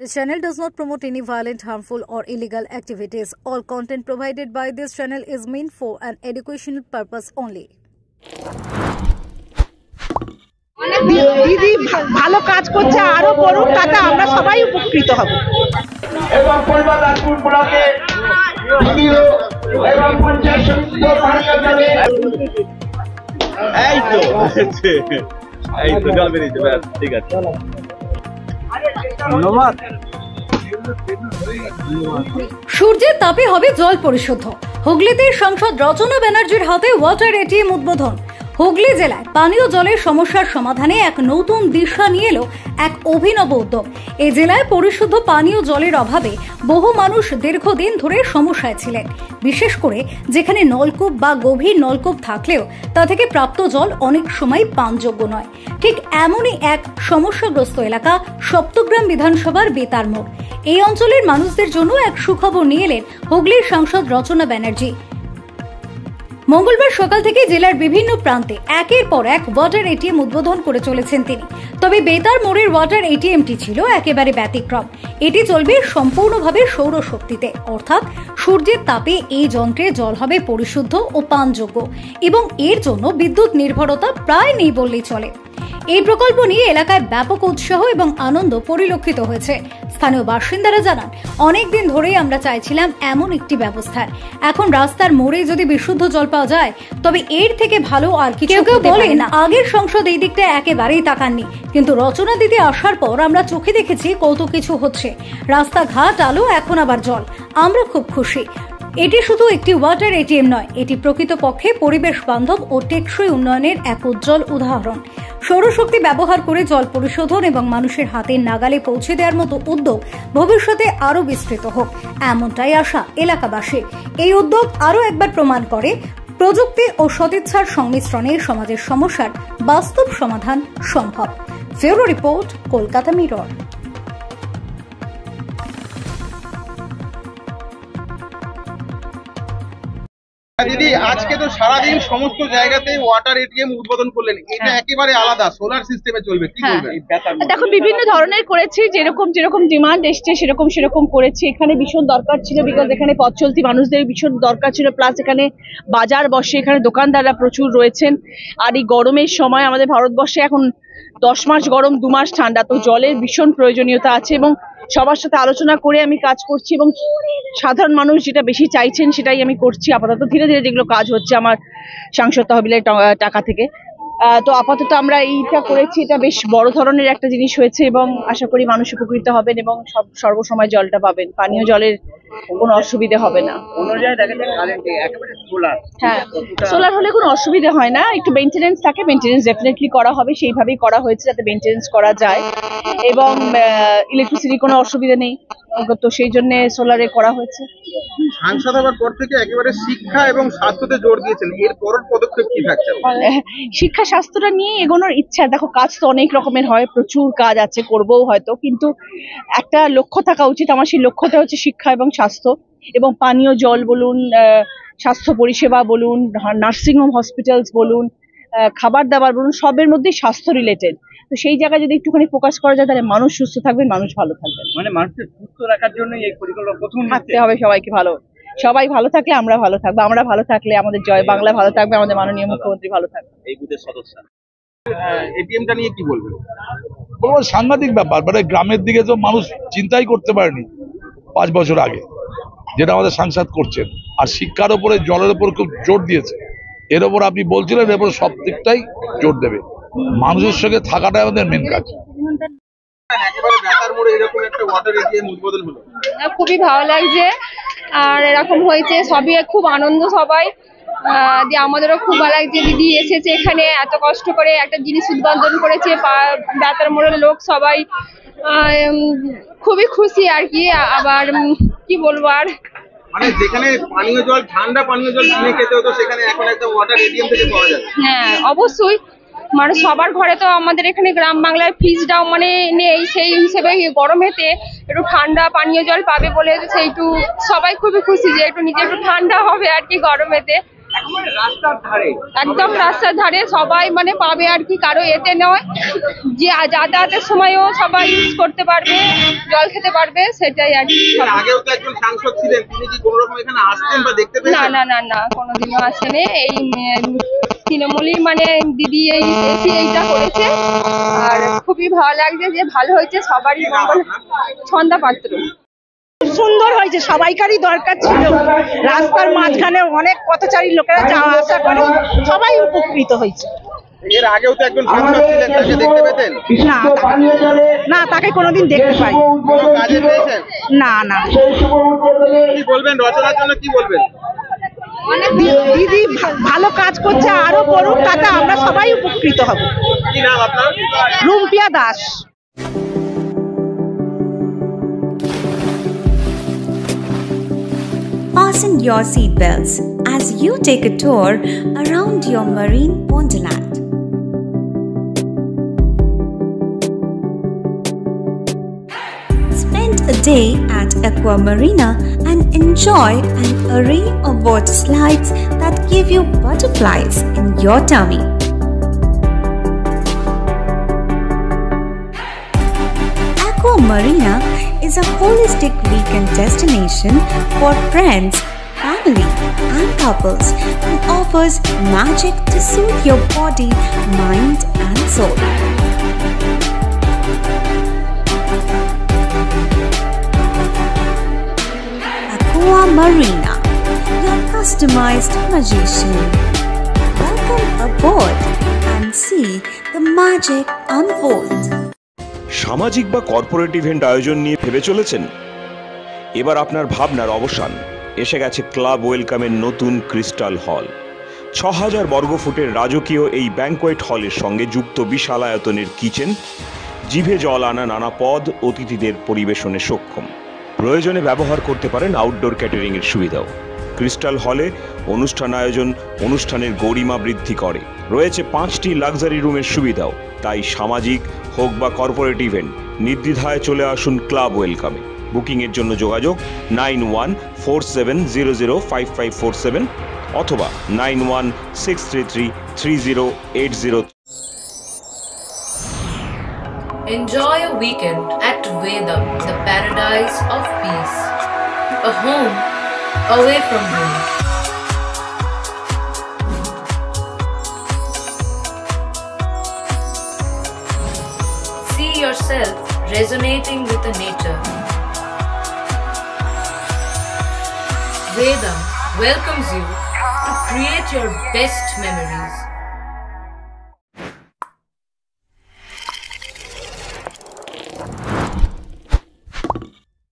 This channel does not promote any violent, harmful, or illegal activities. All content provided by this channel is meant for an educational purpose only. দিদি ভালো কাজ করছে, আরো করুন, তাতে আমরা সবাই উপকৃত হব। এবং কলকাতাপুর ব্লকে এবং পঞ্চায়েত সমিতি এই তো জল বেরিয়েছে, ব্যাস ঠিক আছে, ধন্যবাদ। সূর্যের তাপে হবে জল পরিশুদ্ধ। হুগলিতে সাংসদ রচনা ব্যানার্জির হাতে ওয়াটার এটিএম উদ্বোধন। হুগলি জেলায় পানীয় জলের সমস্যার সমাধানে এক নতুন দিশা নিয়ে এলো এক অভিনব উদ্যোগ। এই জেলায় পরিশুদ্ধ পানীয় জলের অভাবে বহু মানুষ দীর্ঘদিন ধরে সমস্যায় ছিলেন, বিশেষ করে যেখানে নলকূপ বা গভীর নলকূপ থাকলেও তা থেকে প্রাপ্ত জল অনেক সময় পানযোগ্য নয়। ঠিক এমনই এক সমস্যাগ্রস্ত এলাকা সপ্তগ্রাম বিধানসভার বেতার মোড়। এই অঞ্চলের মানুষদের জন্য এক সুখবর নিয়ে এলেন হুগলির সাংসদ রচনা ব্যানার্জি। মঙ্গলবার সকাল থেকে জেলার বিভিন্ন প্রান্তে একের পর এক ওয়াটার এটিএম উদ্বোধন করে চলেছেন তিনি। তবে বেতার মোড়ের ওয়াটার এটিএমটি ছিল একেবারে ব্যতিক্রম। এটি চলবে সম্পূর্ণভাবে সৌরশক্তিতে, অর্থাৎ সূর্যের তাপে এই যন্ত্রে জল হবে পরিশুদ্ধ ও পানযোগ্য এবং এর জন্য বিদ্যুৎ নির্ভরতা প্রায় নেই বললেই চলে। এই প্রকল্প নিয়ে এলাকায় ব্যাপক উৎসাহ এবং আনন্দ পরিলক্ষিত হয়েছে। স্থানীয় বাসিন্দারা জানান, অনেকদিন ধরেই আমরা চাইছিলাম এমন একটি ব্যবস্থার। এখন রাস্তার মোড়ে যদি বিশুদ্ধ জল পাওয়া যায় তবে এর থেকে ভালো আর কিছু হতে পারে না। আগের সংসদ এই দিকটা একেবারেই তাকাননি, কিন্তু রচনা দিতে আসার পর আমরা চোখে দেখেছি কত কিছু হচ্ছে। রাস্তাঘাট আলো, এখন আবার জল। আমরা খুব খুশি। এটি শুধু একটি ওয়াটার এটিএম নয়, এটি প্রকৃতপক্ষে পরিবেশ বান্ধব ও টেকসই উন্নয়নের এক উজ্জ্বল উদাহরণ। সৌরশক্তি ব্যবহার করে জল পরিশোধন এবং মানুষের হাতের নাগালে পৌঁছে দেওয়ার মতো উদ্যোগ ভবিষ্যতে আরও বিস্তৃত হোক, এমনটাই আশা এলাকাবাসীর। এই উদ্যোগ আরও একবার প্রমাণ করে প্রযুক্তি ও সদিচ্ছার সংমিশ্রণে সমাজের সমস্যার বাস্তব সমাধান সম্ভব। Bureau report, Kolkata mirror. দিদি, আজকে তো সারাদিন সমস্ত জায়গাতে ওয়াটার এটিএম উদ্বোধন করলেন, এটা একেবারে আলাদা, সোলার সিস্টেমে চলবে, কি বলবেন? দেখো, বিভিন্ন ধরনের করেছি, যেরকম ডিমান্ড এসছে সেরকম করেছি। এখানে ভীষণ দরকার ছিল, বিকজ এখানে পথ চলতি মানুষদের ভীষণ দরকার ছিল, প্লাস এখানে বাজার বসে, এখানে দোকানদাররা প্রচুর রয়েছেন। আর এই গরমের সময় আমাদের ভারতবর্ষে এখন 10 মাস গরম, 2 মাস ঠান্ডা, তো জলের ভীষণ প্রয়োজনীয়তা আছে এবং সবার সাথে আলোচনা করে আমি কাজ করছি এবং সাধারণ মানুষ যেটা বেশি চাইছেন সেটাই আমি করছি। আপাতত ধীরে ধীরে যেগুলো কাজ হচ্ছে আমার সাংসদ তহবিলের টাকা থেকে, তো আপাতত আমরা এইটা করেছি। এটা বেশ বড় ধরনের একটা জিনিস হয়েছে এবং আশা করি মানুষ উপকৃত হবেন এবং সর্বসময় জলটা পাবেন, পানীয় জলের কোনো অসুবিধে হবে না। হ্যাঁ, সোলার হলে কোনো অসুবিধা হয় না, একটু মেইনটেনেন্স থাকে, মেইনটেনেন্স ডেফিনেটলি করা হবে, সেইভাবেই করা হয়েছে যাতে মেইনটেনেন্স করা যায় এবং ইলেকট্রিসিটির কোনো অসুবিধা নেই, তো সেই জন্য সোলারে করা হয়েছে। সাংসদ হওয়ার পর থেকে একেবারে শিক্ষা এবং স্বাস্থ্যতে জোর দিয়েছেন, এর পরের পদক্ষেপ কি থাকছে? শিক্ষা স্বাস্থ্যটা নিয়ে এগোনোর ইচ্ছা। দেখো, কাজ তো অনেক রকমের হয়, প্রচুর কাজ আছে, করবো হয়তো, কিন্তু একটা লক্ষ্য থাকা উচিত। আমার সেই লক্ষ্যটা হচ্ছে শিক্ষা এবং স্বাস্থ্য এবং পানীয় জল বলুন, স্বাস্থ্য পরিষেবা বলুন, নার্সিংহোম হসপিটালস বলুন, খাবার দাবার বলুন, সবের মধ্যেই স্বাস্থ্য রিলেটেড। তো সেই জায়গায় যদি একটুখানি ফোকাস করা যায় তাহলে মানুষ সুস্থ থাকবেন, মানুষ ভালো থাকবেন। মানে মানুষকে সুস্থ রাখার জন্য এই পরিকল্পনা প্রথম থাকতে হবে সবাইকে ভালো। সবাই ভালো থাকলে আমরা ভালো থাকবো, আমরা ভালো থাকলে আমাদের জয় বাংলা ভালো থাকবে, আমাদের মাননীয় মুখ্যমন্ত্রী ভালো থাকবে। এই বুথের সদস্য এটিএমটা নিয়ে কি বলবেন? বলবো সাংঘাতিক ব্যাপার। মানে গ্রামের দিকে তো মানুষ চিন্তাই করতে পারেনি 5 বছর আগে, যেটা আমাদের সাংসদ করছেন। আর শিক্ষার উপরে, জলের উপর খুব জোর দিয়েছে। এর উপর আপনি বলছিলেন, এর উপর সব দিকটাই জোর দেবে। মানুষের সঙ্গে থাকাটাই আমাদের মেন কাজ। খুবই ভালো লাগছে, আর এরকম হয়েছে সবই খুব আনন্দ সবাই দিয়ে, আমাদেরও খুব ভালো লাগছে। দিদি এসেছে এখানে, এত কষ্ট করে একটা জিনিস উদ্বোধন করেছে, বেতার মোড়ের লোক সবাই খুবই খুশি আর কি। আবার কি বলবো, আর মানে যেখানে পানীয় জল, ঠান্ডা পানীয় জল কিনে খেতে হতো, সেখানে এখন একদম ওয়াটার এটিএম থেকে পাওয়া যায়। হ্যাঁ, অবশ্যই, মানে সবার ঘরে তো আমাদের এখানে গ্রাম বাংলার ফ্রিজটাও মানে নেই, সেই হিসেবে গরমেতে একটু ঠান্ডা পানীয় জল পাবে বলে সেইটু সবাই খুবই খুশি যে একটু নিজে একটু ঠান্ডা হবে আর কি গরমেতে। একদম রাস্তার ধারে সবাই মানে পাবে আর কি, কারো এতে নয়, যে যাতায়াতের সময়ও সবাই ইউজ করতে পারবে, জল খেতে পারবে, সেটাই আর কি। আগেও তো একজন সাংসদ ছিলেন, তিনি কি কোনো রকম এখানে আসতেন বা দেখতে না পেয়েছেন? না না না, কোনোদিনও আসেনি। এই তৃণমূলই মানে দিদি এইটা করেছে, আর খুবই ভালো লাগছে যে ভালো হয়েছে, সবারই মঙ্গল। ছন্দা পাত্র। সুন্দর হয়েছে, সবাইকারই দরকার ছিল। রাস্তার মাঝখানে অনেক পথচারী লোকেরা যাওয়া আসা করে, সবাই উপকৃত হয়েছে। এর আগেও তো একজন সাংসদ ছিলেন, তাকে দেখতে পেতেন? না, তাকে কোনোদিন দেখতে পাই। কোনো কাজে পেয়েছেন? না না। কি বলবেন রচনার জন্য, কি বলবেন? দিদি ভালো কাজ করছে, আরো করুক, তাতে আমরা সবাই উপকৃত হব। কি নাম আপনার? রুম্পিয়া Das. Fasten your seatbelts as you take a tour around your marine wonderland. Spend a day at Aqua Marina and enjoy an array of water slides that give you butterflies in your tummy. Aqua Marina is a holistic weekend destination for friends, family, and couples and offers magic to soothe your body, mind, and soul. Aqua Marina, your customized magician. Welcome aboard and see the magic unfold. সামাজিক বা corporate event আয়োজন নিয়ে ভেবে চলেছেন? এবার আপনার ভাবনার অবসান। এসে গেছে ক্লাব ওয়েলকামের নতুন ক্রিস্টাল হল। ৬,০০০ বর্গফুটের রাজকীয় এই ব্যাংকোয়েট হলের সঙ্গে যুক্ত বিশাল আয়তনের কিচেন, জিভে জল আনা নানা পদ অতিথিদের পরিবেশনে সক্ষম। প্রয়োজনে ব্যবহার করতে পারেন আউটডোর ক্যাটারিং এর সুবিধাও। ক্রিস্টাল হলে অনুষ্ঠান আয়োজন অনুষ্ঠানের গরিমা বৃদ্ধি করে। রয়েছে 5টি লাক্সারি রুমের সুবিধাও। তাই সামাজিক হোক বা কর্পোরেট ইভেন্ট, নির্দ্বিধায় চলে আসুন ক্লাব ওয়েলকামে। বুকিংয়ের জন্য যোগাযোগ 9147005547 অথবা 9163333080। Enjoy a weekend at Vedam, the paradise of peace. A home away from home. See yourself resonating with the nature. Vedam welcomes you to create your best memories.